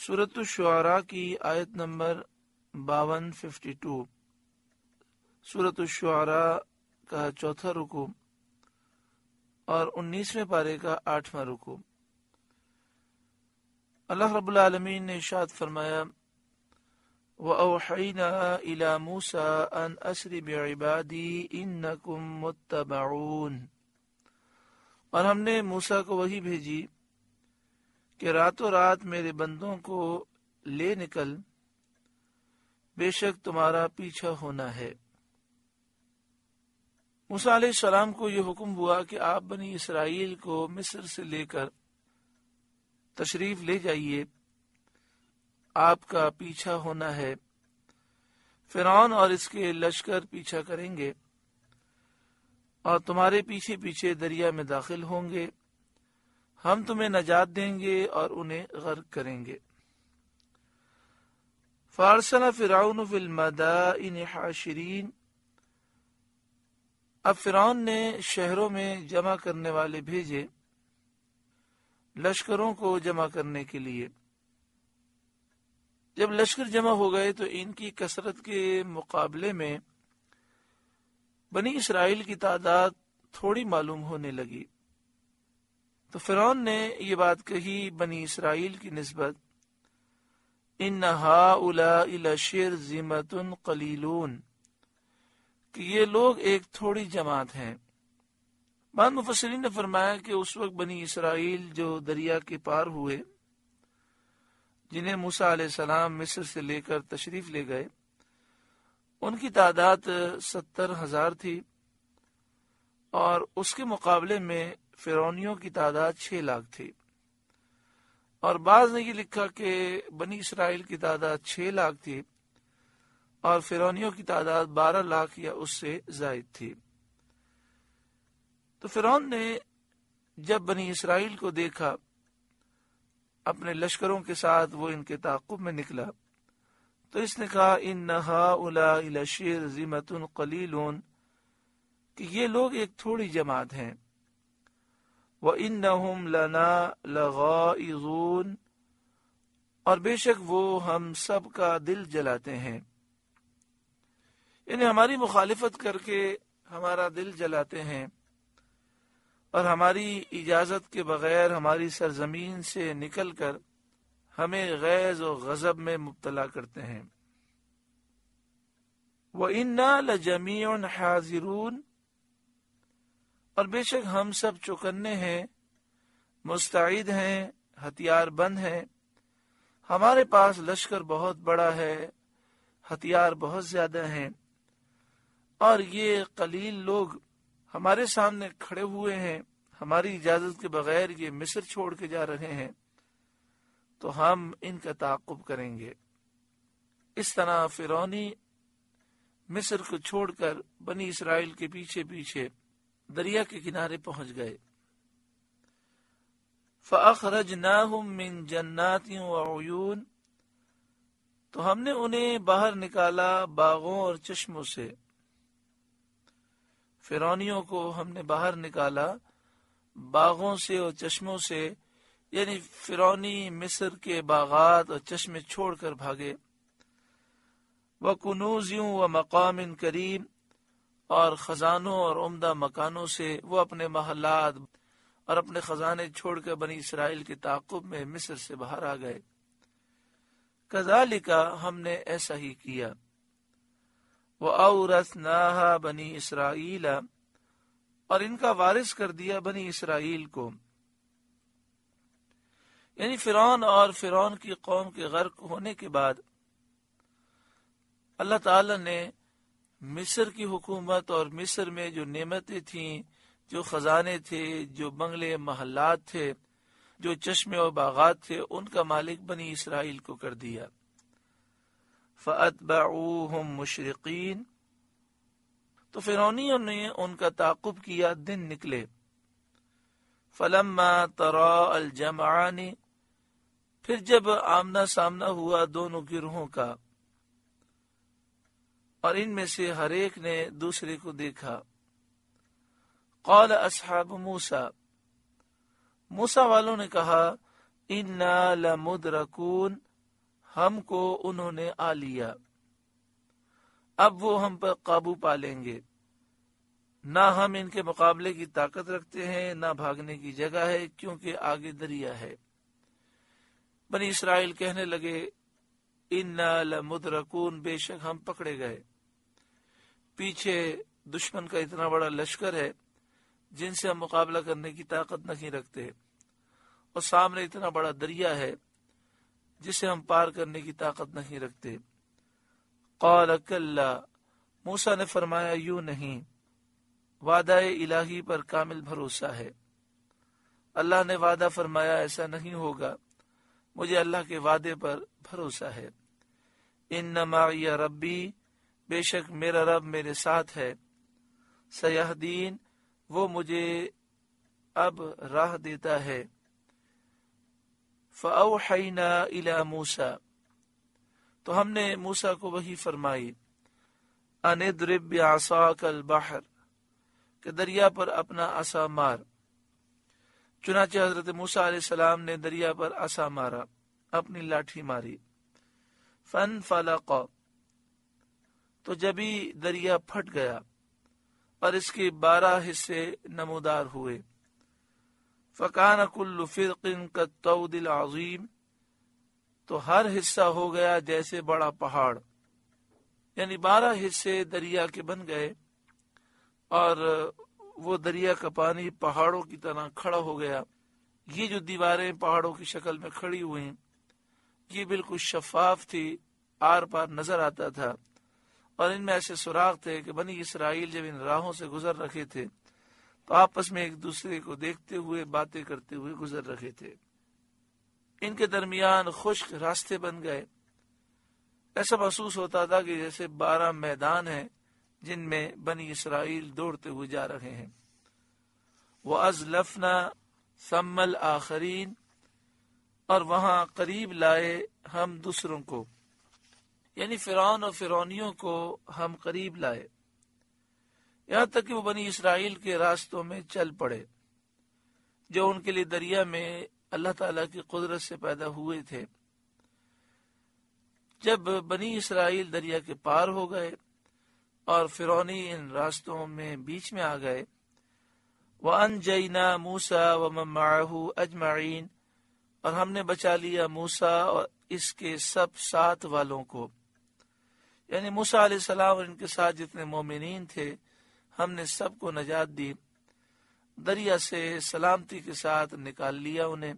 سورۃ الشعراء کی آیت نمبر 52 سورۃ الشعراء کا چوتھا رکوع اور 19ویں پارے کا 8واں رکوع۔ اللہ رب العالمین نے ارشاد فرمایا وَأَوْحَيْنَا إِلَى مُوسَىٰ أَنْ أَسْرِ بِعِبَادِي إِنَّكُمْ مُتَّبَعُونَ، اور ہم نے موسیٰ کو وحی بھیجی کہ راتوں رات میرے بندوں کو لے نکل، بے شک تمہارا پیچھا ہونا ہے۔ موسیٰ علیہ السلام کو یہ حکم ہوا کہ آپ بنی اسرائیل کو مصر سے لے کر تشریف لے جائیے، آپ کا پیچھا ہونا ہے۔ فرعون اور اس کے لشکر پیچھا کریں گے اور تمہارے پیچھے پیچھے دریا میں داخل ہوں گے، ہم تمہیں نجات دیں گے اور انہیں غرق کریں گے۔ فارسل فرعون فی المدائن حاشرین، اب فرعون نے شہروں میں جمع کرنے والے بھیجے، لشکروں کو جمع کرنے کے لیے۔ جب لشکر جمع ہو گئے تو ان کی کثرت کے مقابلے میں بنی اسرائیل کی تعداد تھوڑی معلوم ہونے لگی، تو فرعون نے یہ بات کہی بنی اسرائیل کی نسبت ان ہؤلاء لشرذمۃ قلیلون، کہ یہ لوگ ایک تھوڑی جماعت ہیں۔ بعض مفسرین نے فرمایا کہ اس وقت بنی اسرائیل جو دریا کے پار ہوئے، جنہیں موسیٰ علیہ السلام مصر سے لے کر تشریف لے گئے، ان کی تعداد 70,000 تھی، اور اس کے مقابلے میں فرعونیوں کی تعداد 6 لاکھ تھی۔ اور بعض نے یہ لکھا کہ بنی اسرائیل کی تعداد 6 لاکھ تھی اور فرعونیوں کی تعداد 12 لاکھ یا اس سے زائد تھی۔ تو فرعون نے جب بنی اسرائیل کو دیکھا اپنے لشکروں کے ساتھ، وہ ان کے تعاقب میں نکلا، تو اس نے کہا ان ہؤلاء لشرذمۃ قلیلون، کہ یہ لوگ ایک تھوڑی جماعت ہیں۔ وَإِنَّهُمْ لَنَا لَغَائِظُونَ، اور بے شک وہ ہم سب کا دل جلاتے ہیں، یعنی ہماری مخالفت کر کے ہمارا دل جلاتے ہیں اور ہماری اجازت کے بغیر ہماری سرزمین سے نکل کر ہمیں غیظ و غضب میں مبتلا کرتے ہیں۔ وَإِنَّا لَجَمِيعٌ حَاذِرُونَ، اور بے شک ہم سب چوکنے ہیں، مستعد ہیں، ہتھیار بند ہیں، ہمارے پاس لشکر بہت بڑا ہے، ہتھیار بہت زیادہ ہیں، اور یہ قلیل لوگ ہمارے سامنے کھڑے ہوئے ہیں، ہماری اجازت کے بغیر یہ مصر چھوڑ کے جا رہے ہیں، تو ہم ان کا تعاقب کریں گے۔ اس طرح فرعونی مصر کو چھوڑ کر بنی اسرائیل کے پیچھے پیچھے دریا کے کنارے پہنچ گئے۔ فَأَخْرَجْنَاهُمْ مِنْ جَنَّاتٍ وَعُيُونٍ، تو ہم نے انہیں باہر نکالا باغوں اور چشموں سے۔ فرعونیوں کو ہم نے باہر نکالا باغوں سے اور چشموں سے، یعنی فرعونی مصر کے باغات اور چشمے چھوڑ کر بھاگے۔ وَكُنُوزٍ وَمَقَامٍ كَرِيمٍ، اور خزانوں اور عمدہ مکانوں سے وہ اپنے محلات اور اپنے خزانے چھوڑ کر بنی اسرائیل کے تعاقب میں مصر سے باہر آ گئے۔ کذالک، ہم نے ایسا ہی کیا۔ وَأَوْرَثْنَاهَا بَنِي إِسْرَائِيلَ، اور ان کا وارث کر دیا بنی اسرائیل کو، یعنی فرعون اور فرعون کی قوم کے غرق ہونے کے بعد اللہ تعالی نے مصر کی حکومت اور مصر میں جو نعمتیں تھیں، جو خزانے تھے، جو بنگلے محلات تھے، جو چشمے اور باغات تھے، ان کا مالک بنی اسرائیل کو کر دیا۔ فَأَتْبَعُوهُمْ مُشْرِقِينَ، تو فرعونیوں نے ان کا تعاقب کیا دن نکلے۔ فَلَمَّا تَرَاءَ الْجَمْعَانِ، پھر جب آمنا سامنا ہوا دونوں گروہوں کا، اور ان میں سے ہر ایک نے دوسرے کو دیکھا، قال اصحاب موسیٰ، موسیٰ والوں نے کہا انا لمدرکون، ہم کو انہوں نے آ لیا، اب وہ ہم پر قابو پا لیں گے، نہ ہم ان کے مقابلے کی طاقت رکھتے ہیں نہ بھاگنے کی جگہ ہے، کیونکہ آگے دریا ہے۔ بنی اسرائیل کہنے لگے انا لمدرکون، بے شک ہم پکڑے گئے، پیچھے دشمن کا اتنا بڑا لشکر ہے جن سے ہم مقابلہ کرنے کی طاقت نہیں رکھتے، اور سامنے اتنا بڑا دریا ہے جسے ہم پار کرنے کی طاقت نہیں رکھتے۔ قال کلا، موسیٰ نے فرمایا یوں نہیں، وعدہ الہی پر کامل بھروسہ ہے، اللہ نے وعدہ فرمایا ایسا نہیں ہوگا، مجھے اللہ کے وعدے پر بھروسہ ہے۔ ان معی ربی، بے شک میرا رب میرے ساتھ ہے، سیہدین، وہ مجھے اب راہ دیتا ہے۔ فأوحینا الی موسیٰ، تو ہم نے موسیٰ کو وحی فرمائی، ان اضرب بعصاک البحر، کہ دریا پر اپنا عصا مار۔ چنانچہ حضرت موسیٰ علیہ السلام نے دریا پر عصا مارا، اپنی لاٹھی ماری۔ فانفلق، تو جبھی دریا پھٹ گیا اور اس کے 12 حصے نمودار ہوئے۔ فکان کل فرق کالطود العظیم، تو ہر حصہ ہو گیا جیسے بڑا پہاڑ، یعنی 12 حصے دریا کے بن گئے اور وہ دریا کا پانی پہاڑوں کی طرح کھڑا ہو گیا۔ یہ جو دیواریں پہاڑوں کی شکل میں کھڑی ہوئیں یہ بالکل شفاف تھی، آر پار نظر آتا تھا، اور ان میں ایسے سراغ تھے کہ بنی اسرائیل جب ان راہوں سے گزر رہے تھے تو آپس میں ایک دوسرے کو دیکھتے ہوئے باتیں کرتے ہوئے گزر رہے تھے۔ ان کے درمیان خشک راستے بن گئے، ایسا محسوس ہوتا تھا کہ جیسے 12 میدان ہیں جن میں بنی اسرائیل دوڑتے ہوئے جا رہے ہیں۔ وَأَزْلَفْنَا ثَمَّ الْآخَرِينَ، اور وہاں قریب لائے ہم دوسروں کو، یعنی فرعون اور فرعونیوں کو ہم قریب لائے، یہاں تک کہ وہ بنی اسرائیل کے راستوں میں چل پڑے جو ان کے لیے دریا میں اللہ تعالیٰ کی قدرت سے پیدا ہوئے تھے۔ جب بنی اسرائیل دریا کے پار ہو گئے اور فرعونی ان راستوں میں بیچ میں آ گئے، وَأَنْجَيْنَا مُوسَىٰ وَمَن مَّعَهُ أَجْمَعِينَ، اور ہم نے بچا لیا موسیٰ اور اس کے سب ساتھ والوں کو، یعنی موسیٰ علیہ السلام اور ان کے ساتھ جتنے مومنین تھے ہم نے سب کو نجات دی، دریا سے سلامتی کے ساتھ نکال لیا انہیں۔